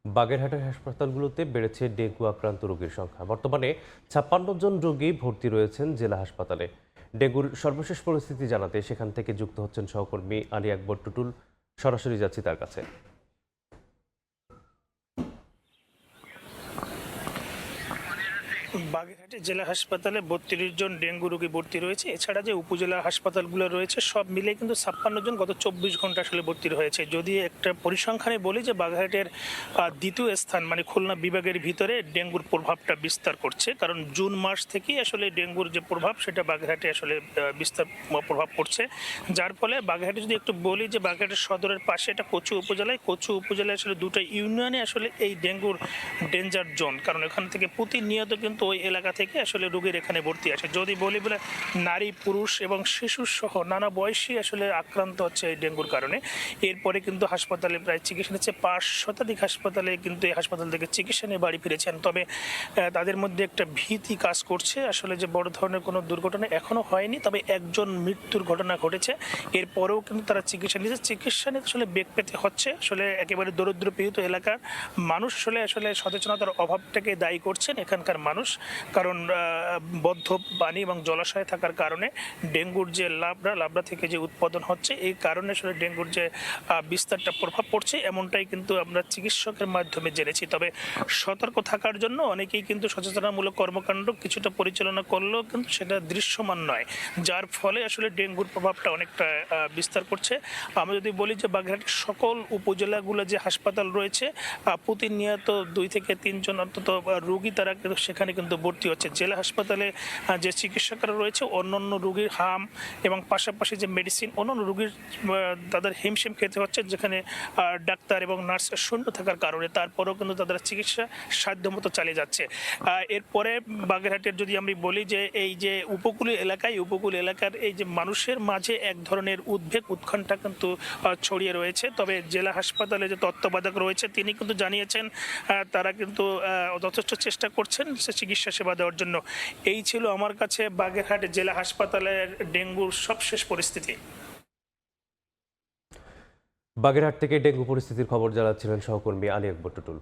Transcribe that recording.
বাগেরহাটের হাসপাতালগুলোতে বেড়েছে ডেঙ্গু আক্রান্ত রোগীর সংখ্যা। বর্তমানে ৫৬ জন রোগী ভর্তি রয়েছেন জেলা হাসপাতালে। ডেঙ্গুর সর্বশেষ পরিস্থিতি জানাতে সেখান থেকে যুক্ত হচ্ছেন সহকর্মী আলী আকবর টুটুল। সরাসরি যাচ্ছি তার কাছে। বাগেরহাট জেলা হাসপাতালে ৩২ জন ডেঙ্গু রোগী ভর্তি রয়েছে। এছাড়া যে উপজেলা হাসপাতালগুলো রয়েছে সব মিলে কিন্তু ৫৬ জন গত ২৪ ঘন্টা আসলে ভর্তি হয়েছে। যদি একটা পরিসংখ্যানে বলি যে বাগেরহাটের দ্বিতীয় স্থান মানে খুলনা বিভাগের ভিতরে ডেঙ্গুর প্রভাবটা বিস্তার করছে, কারণ জুন মাস থেকেই আসলে ডেঙ্গুর যে প্রভাব সেটা বাগেরহাটে আসলে বিস্তার প্রভাব পড়ছে। যার ফলে বাগেরহাটে যদি একটু বলি যে বাগেরহাটের সদরের পাশে এটা কচু উপজেলায় আসলে দুটো ইউনিয়নে আসলে এই ডেঙ্গুর ডেঞ্জার জোন, কারণ এখান থেকে প্রতিনিয়ত কিন্তু ওই এলাকা থেকে আসলে রোগীর এখানে ভর্তি আসে। যদি বলি বলে নারী, পুরুষ এবং শিশু সহ নানা বয়সী আসলে আক্রান্ত হচ্ছে এই ডেঙ্গুর কারণে। এরপরে কিন্তু হাসপাতালে প্রায় চিকিৎসা নিচ্ছে ৫ শতাধিক হাসপাতালে কিন্তু এই হাসপাতাল থেকে চিকিৎসা নিয়ে বাড়ি ফিরেছেন। তবে তাদের মধ্যে একটা ভীতি কাজ করছে আসলে যে বড় ধরনের কোনো দুর্ঘটনা এখনো হয়নি, তবে একজন মৃত্যুর ঘটনা ঘটেছে। এরপরেও কিন্তু তারা চিকিৎসা নিতে আসলে বেগ পেতে হচ্ছে। আসলে একেবারে দরিদ্র পীড়িত এলাকার মানুষ আসলে সচেতনতার অভাবটাকে দায়ী করছেন এখানকার মানুষ, কারণ বদ্ধ পানি এবং জলাশয় থাকার কারণে ডেঙ্গুর যে লাবড়া থেকে যে উৎপাদন হচ্ছে এই কারণে আসলে ডেঙ্গুর যে বিস্তারটা প্রভাব পড়ছে এমনটাই কিন্তু আমরা চিকিৎসকের মাধ্যমে জেনেছি। তবে সতর্ক থাকার জন্য অনেকেই কিন্তু সচেতনামূলক কর্মকাণ্ড কিছুটা পরিচালনা করলেও কিন্তু সেটা দৃশ্যমান নয়, যার ফলে আসলে ডেঙ্গুর প্রভাবটা অনেকটা বিস্তার করছে। আমরা যদি বলি যে বাগেরহাটের সকল উপজেলাগুলো যে হাসপাতাল রয়েছে প্রতিনিয়ত ২ থেকে ৩ জন অন্তত রোগী তারা সেখানে কিন্তু ভর্তি হচ্ছে। জেলা হাসপাতালে যে চিকিৎসকরা রয়েছে অন্যান্য রোগীর হাম এবং পাশাপাশি যে মেডিসিন অন্যান্য রোগীর তাদের হিমশিম খেতে হচ্ছে, যেখানে ডাক্তার এবং নার্স শূন্য থাকার কারণে। তারপরেও কিন্তু তাদের চিকিৎসা সাধ্যমতো চালিয়ে যাচ্ছে। এরপরে বাগেরহাটের যদি আমি বলি যে এই যে উপকূলীয় এলাকার এই যে মানুষের মাঝে এক ধরনের উদ্বেগ উৎকণ্ঠা কিন্তু ছড়িয়ে রয়েছে। তবে জেলা হাসপাতালে যে তত্ত্বাবধায়ক রয়েছে তিনি কিন্তু জানিয়েছেন তারা কিন্তু যথেষ্ট চেষ্টা করছেন চিকিৎসা সেবা দেওয়ার জন্য। এই ছিল আমার কাছে বাগেরহাট জেলা হাসপাতালের ডেঙ্গুর সবশেষ পরিস্থিতি। বাগেরহাট থেকে ডেঙ্গু পরিস্থিতির খবর জানাচ্ছিলেন সহকর্মী আলী আকবর টুটুল।